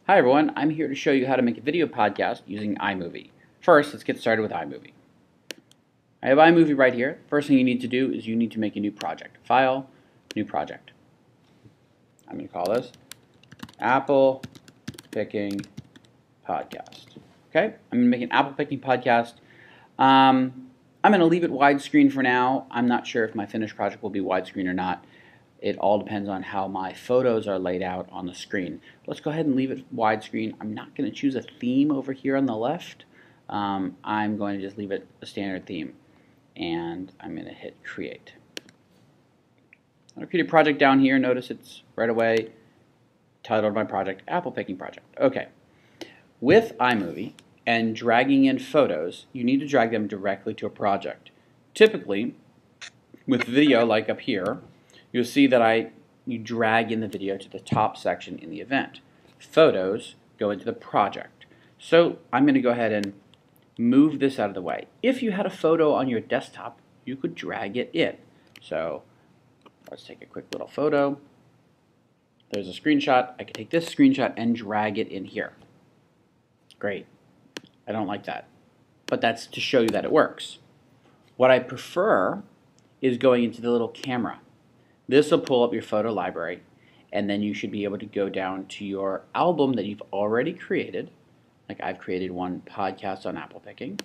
Hi everyone, I'm here to show you how to make a video podcast using iMovie. First, let's get started with iMovie. I have iMovie right here. First thing you need to do is you need to make a new project. File, new project. I'm going to call this Apple Picking Podcast. Okay, I'm going to make an Apple Picking Podcast. I'm going to leave it widescreen for now. I'm not sure if my finished project will be widescreen or not. It all depends on how my photos are laid out on the screen. Let's go ahead and leave it widescreen. I'm not going to choose a theme over here on the left. I'm going to just leave it a standard theme. And I'm going to hit create. I'll create a project down here. Notice it's right away titled my project, Apple Picking Project. Okay. With iMovie and dragging in photos, you need to drag them directly to a project. Typically, with video like up here, you'll see that you drag in the video to the top section in the event. Photos go into the project. So I'm going to go ahead and move this out of the way. If you had a photo on your desktop, you could drag it in. So let's take a quick little photo. There's a screenshot. I can take this screenshot and drag it in here. Great. I don't like that. But that's to show you that it works. What I prefer is going into the little camera. This will pull up your photo library, and then you should be able to go down to your album that you've already created. Like I've created one podcast on apple picking,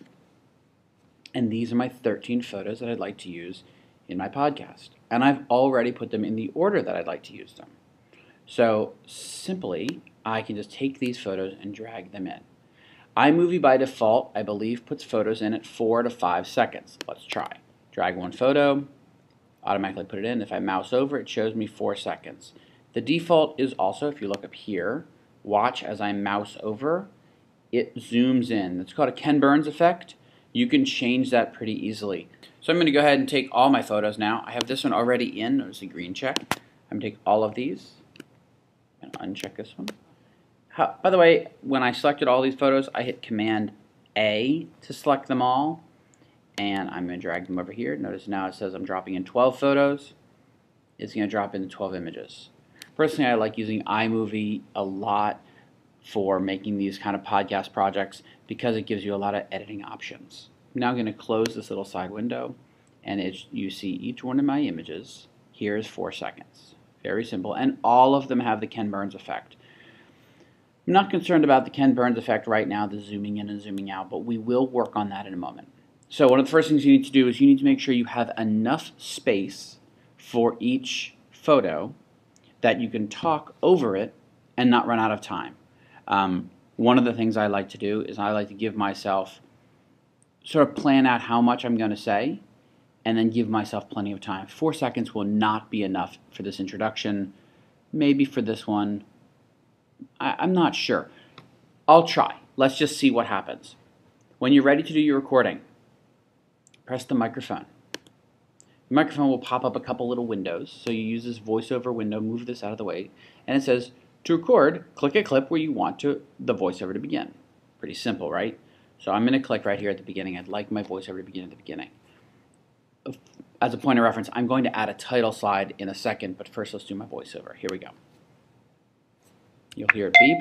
and these are my 13 photos that I'd like to use in my podcast. And I've already put them in the order that I'd like to use them. So simply, I can just take these photos and drag them in. iMovie by default, I believe, puts photos in at 4 to 5 seconds. Let's try. Drag one photo. Automatically put it in. If I mouse over, it shows me 4 seconds. The default is also, if you look up here, watch as I mouse over, it zooms in. It's called a Ken Burns effect. You can change that pretty easily. So I'm going to go ahead and take all my photos now. I have this one already in. Notice the green check. I'm going to take all of these and uncheck this one. By the way, when I selected all these photos, I hit Command A to select them all. And I'm going to drag them over here. Notice now it says I'm dropping in 12 photos. It's going to drop in 12 images. Personally, I like using iMovie a lot for making these kind of podcast projects because it gives you a lot of editing options. I'm now going to close this little side window, and you see each one of my images. Here is 4 seconds. Very simple, and all of them have the Ken Burns effect. I'm not concerned about the Ken Burns effect right now, the zooming in and zooming out, but we will work on that in a moment. So one of the first things you need to do is you need to make sure you have enough space for each photo that you can talk over it and not run out of time. One of the things I like to do is I like to give myself, sort of plan out how much I'm going to say and then give myself plenty of time. 4 seconds will not be enough for this introduction. Maybe for this one. I'm not sure. I'll try. Let's just see what happens. When you're ready to do your recording, press the microphone. The microphone will pop up a couple little windows, so you use this voiceover window, move this out of the way, and it says, to record, click a clip where you want the voiceover to begin. Pretty simple, right? So I'm going to click right here at the beginning. I'd like my voiceover to begin at the beginning. As a point of reference, I'm going to add a title slide in a second, but first let's do my voiceover. Here we go. You'll hear it beep.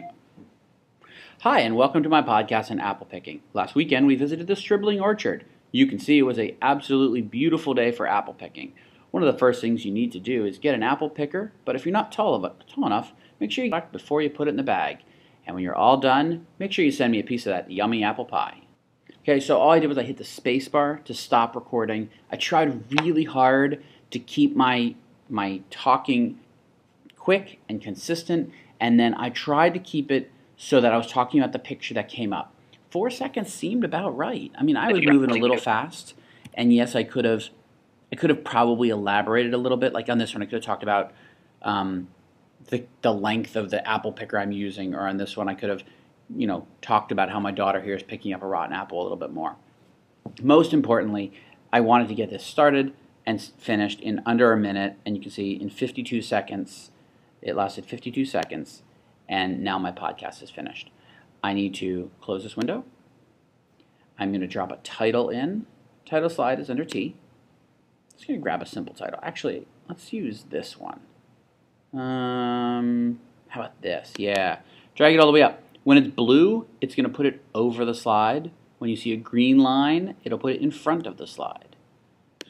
Hi, and welcome to my podcast on apple picking. Last weekend, we visited the Stribling Orchard. You can see it was an absolutely beautiful day for apple picking. One of the first things you need to do is get an apple picker, but if you're not tall enough, make sure you collect before you put it in the bag. And when you're all done, make sure you send me a piece of that yummy apple pie. Okay, so all I did was I hit the space bar to stop recording. I tried really hard to keep my talking quick and consistent, and then I tried to keep it so that I was talking about the picture that came up. 4 seconds seemed about right. I mean, I was moving a little fast, and yes, I could have probably elaborated a little bit. Like on this one, I could have talked about the length of the apple picker I'm using, or on this one, I could have, talked about how my daughter here is picking up a rotten apple a little bit more. Most importantly, I wanted to get this started and finished in under a minute, and you can see in 52 seconds, it lasted 52 seconds, and now my podcast is finished. I need to close this window. I'm going to drop a title in. Title slide is under T. I'm just going to grab a simple title. Actually, let's use this one. How about this? Yeah. Drag it all the way up. When it's blue, it's going to put it over the slide. When you see a green line, it'll put it in front of the slide.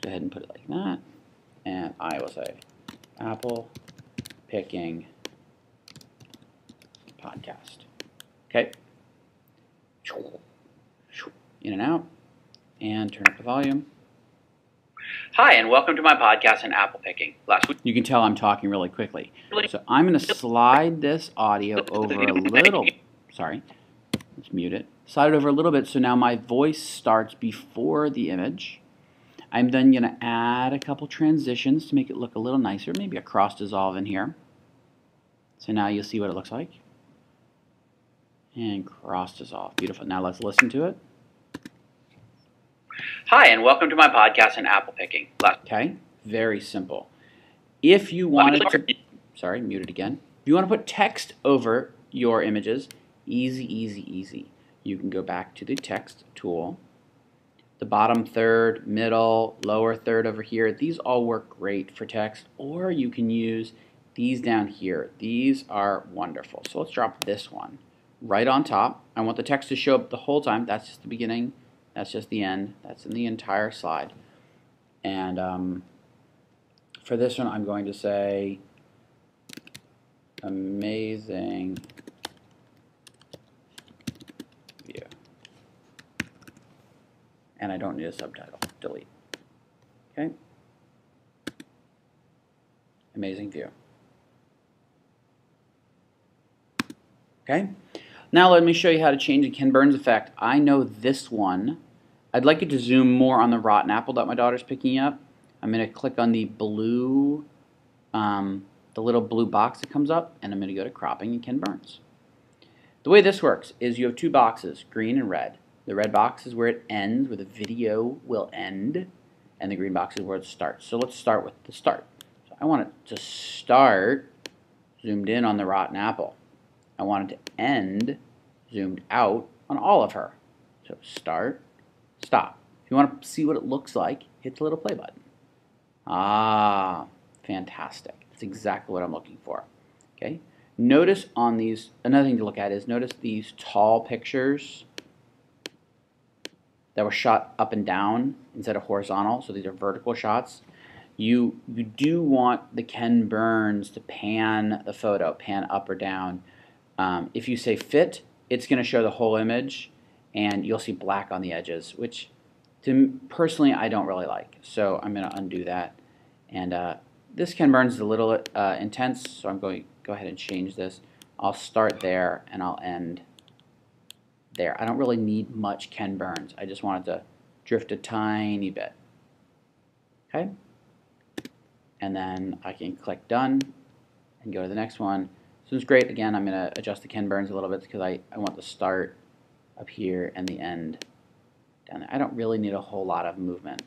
Go ahead and put it like that. And I will say, apple picking podcast. Okay. In and out. And turn up the volume. Hi, and welcome to my podcast on apple picking. Last week, you can tell I'm talking really quickly. So I'm going to slide this audio over a little. Sorry, let's mute it. Slide it over a little bit so now my voice starts before the image. I'm then going to add a couple transitions to make it look a little nicer, maybe a cross dissolve in here. So now you'll see what it looks like. And cross dissolve. Beautiful. Now let's listen to it. Hi, and welcome to my podcast on apple picking. Okay, very simple. If you wanted to, sorry, mute it again. If you want to put text over your images, easy, easy, easy. You can go back to the text tool. The bottom third, middle, lower third over here, these all work great for text, or you can use these down here. These are wonderful. So let's drop this one right on top. I want the text to show up the whole time. That's just the beginning. That's just the end. That's in the entire slide. And for this one, I'm going to say, amazing view. And I don't need a subtitle. Delete. Okay. Amazing view. Okay. Now let me show you how to change the Ken Burns effect. I know this one. I'd like it to zoom more on the rotten apple that my daughter's picking up. I'm going to click on the blue, the little blue box that comes up, and I'm going to go to cropping in Ken Burns. The way this works is you have two boxes, green and red. The red box is where it ends, where the video will end, and the green box is where it starts. So let's start with the start. So I want it to start zoomed in on the rotten apple. I want it to end zoomed out on all of her. So start, stop. If you want to see what it looks like, hit the little play button. Ah, fantastic. That's exactly what I'm looking for. Okay. Notice on these, another thing to look at is notice these tall pictures that were shot up and down instead of horizontal. So these are vertical shots. You do want the Ken Burns to pan the photo, pan up or down. If you say fit, it's going to show the whole image, and you'll see black on the edges, which personally I don't really like. So I'm going to undo that. And this Ken Burns is a little intense, so I'm going to go ahead and change this. I'll start there, and I'll end there. I don't really need much Ken Burns. I just wanted to drift a tiny bit. Okay? And then I can click done and go to the next one. So it's great. Again, I'm going to adjust the Ken Burns a little bit because I want the start up here and the end down there. I don't really need a whole lot of movement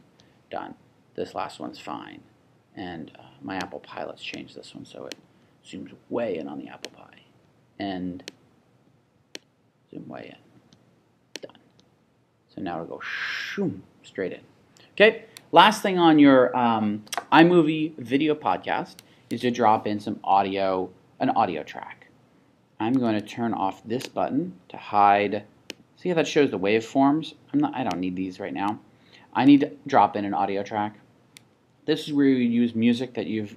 done. This last one's fine. And my apple pie, let's change this one so it zooms way in on the apple pie. And zoom way in. Done. So now it'll go shoom, straight in. Okay, last thing on your iMovie video podcast is to drop in some audio, an audio track. I'm going to turn off this button to hide. See how that shows the waveforms? I don't need these right now. I need to drop in an audio track. This is where you use music that you've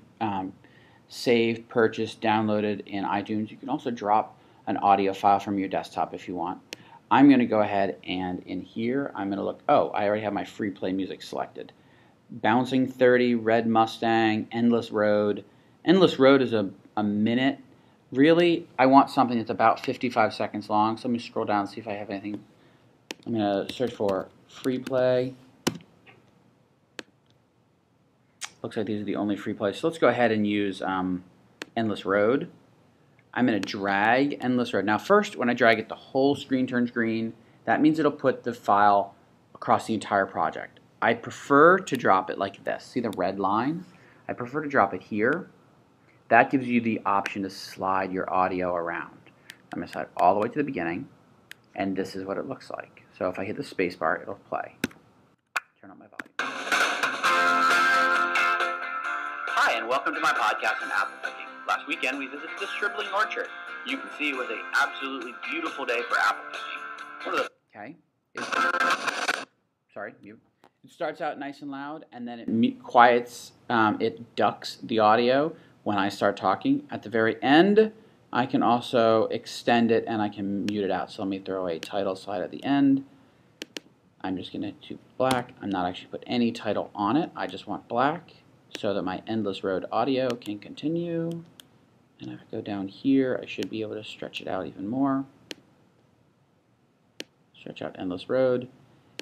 saved, purchased, downloaded in iTunes. You can also drop an audio file from your desktop if you want. I'm going to go ahead and in here I'm going to look, oh, I already have my free play music selected. Bouncing 30, Red Mustang, Endless Road. Endless Road is a minute. Really, I want something that's about 55 seconds long. So let me scroll down and see if I have anything. I'm going to search for free play. Looks like these are the only free plays. So let's go ahead and use Endless Road. I'm going to drag Endless Road. Now first, when I drag it, the whole screen turns green. That means it'll put the file across the entire project. I prefer to drop it like this. See the red line? I prefer to drop it here. That gives you the option to slide your audio around. I'm going to slide all the way to the beginning, and this is what it looks like. So if I hit the space bar, it'll play. Turn on my volume. Hi, and welcome to my podcast on apple picking. Last weekend, we visited the Scribbling Orchard. You can see it was an absolutely beautiful day for apple picking. Okay. Sorry, mute. It starts out nice and loud, and then it quiets, it ducks the audio when I start talking. At the very end, I can also extend it and I can mute it out. So let me throw a title slide at the end. I'm just going to do black. I'm not actually put any title on it. I just want black so that my endless road audio can continue. And if I go down here, I should be able to stretch it out even more. Stretch out endless road.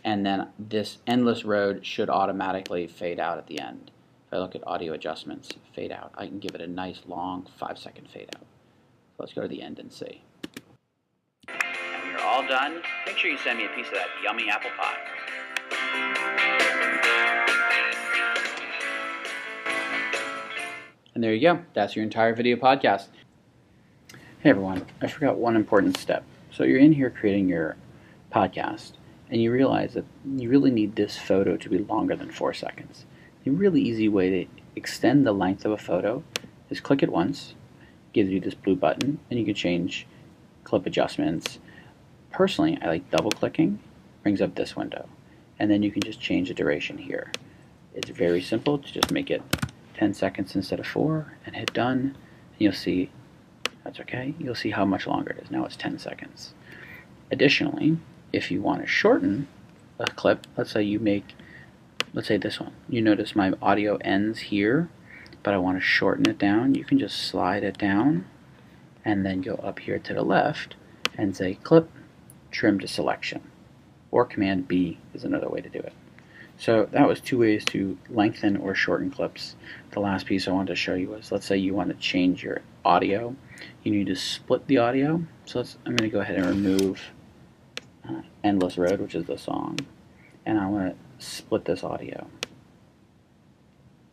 And then this endless road should automatically fade out at the end. If I look at audio adjustments, fade out, I can give it a nice long 5-second fade out. So let's go to the end and see. And when you're all done, make sure you send me a piece of that yummy apple pie. And there you go. That's your entire video podcast. Hey everyone, I forgot one important step. So you're in here creating your podcast, and you realize that you really need this photo to be longer than 4 seconds. A really easy way to extend the length of a photo is click it once, gives you this blue button, and you can change clip adjustments. Personally, I like double clicking, brings up this window, and then you can just change the duration here. It's very simple to just make it 10 seconds instead of 4 and hit done, and you'll see, that's okay, you'll see how much longer it is. Now it's 10 seconds. Additionally, if you want to shorten a clip, let's say this one. You notice my audio ends here, but I want to shorten it down. You can just slide it down and then go up here to the left and say clip, trim to selection. Or Command B is another way to do it. So that was 2 ways to lengthen or shorten clips. The last piece I wanted to show you was, let's say you want to change your audio. You need to split the audio. So I'm going to go ahead and remove Endless Road, which is the song, and I want to split this audio.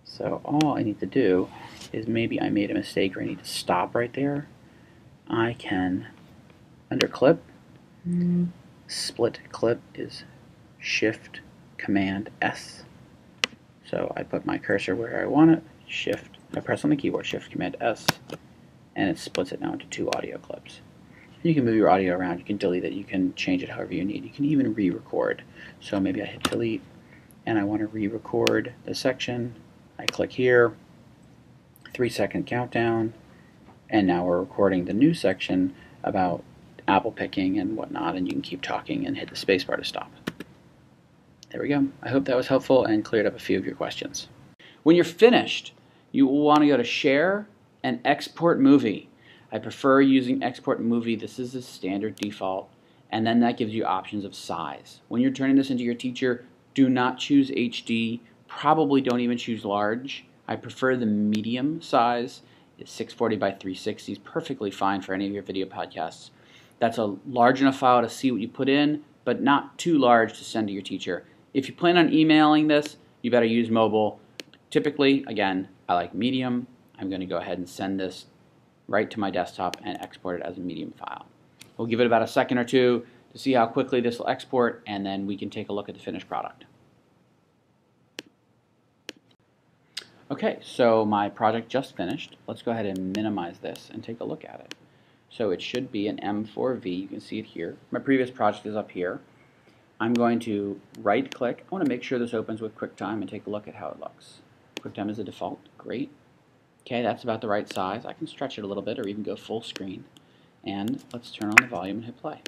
So all I need to do is, maybe I made a mistake or I need to stop right there. I can, under clip, split clip is Shift Command S. So I put my cursor where I want it, I press on the keyboard, Shift Command S, and it splits it now into 2 audio clips. You can move your audio around, you can delete it, you can change it however you need. You can even re-record. So maybe I hit delete and I want to re-record the section. I click here, 3-second countdown, and now we're recording the new section about apple picking and whatnot, and you can keep talking and hit the spacebar to stop. There we go. I hope that was helpful and cleared up a few of your questions. When you're finished, you will want to go to Share and Export Movie. I prefer using Export Movie. This is the standard default, and then that gives you options of size. When you're turning this into your teacher, do not choose HD. Probably don't even choose large. I prefer the medium size. It's 640 by 360 is perfectly fine for any of your video podcasts. That's a large enough file to see what you put in, but not too large to send to your teacher. If you plan on emailing this, you better use mobile. Typically, again, I like medium. I'm going to go ahead and send this right to my desktop and export it as a medium file. We'll give it about a second or two to see how quickly this will export, and then we can take a look at the finished product. Okay, so my project just finished. Let's go ahead and minimize this and take a look at it. So it should be an M4V. You can see it here. My previous project is up here. I'm going to right click. I want to make sure this opens with QuickTime and take a look at how it looks. QuickTime is the default. Great. Okay, that's about the right size. I can stretch it a little bit or even go full screen. And let's turn on the volume and hit play.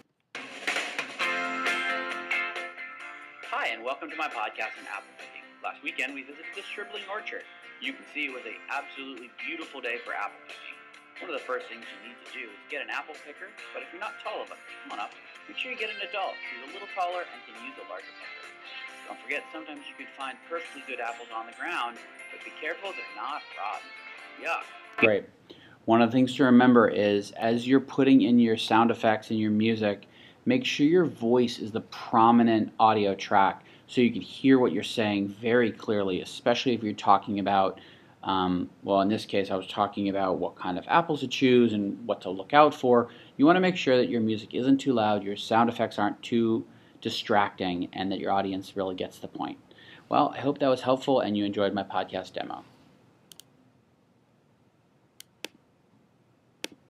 Hi, and welcome to my podcast on apple picking. Last weekend we visited the Shribling Orchard. You can see it was an absolutely beautiful day for apple picking. One of the first things you need to do is get an apple picker, but if you're not tall enough, come on up, make sure you get an adult who's a little taller and can use a larger picker. Don't forget, sometimes you could find perfectly good apples on the ground, but be careful they're not rotten. Yuck. Great. One of the things to remember is, as you're putting in your sound effects and your music, make sure your voice is the prominent audio track so you can hear what you're saying very clearly, especially if you're talking about, well, in this case I was talking about what kind of apples to choose and what to look out for. You want to make sure that your music isn't too loud, your sound effects aren't too distracting, and that your audience really gets the point. Well, I hope that was helpful and you enjoyed my podcast demo.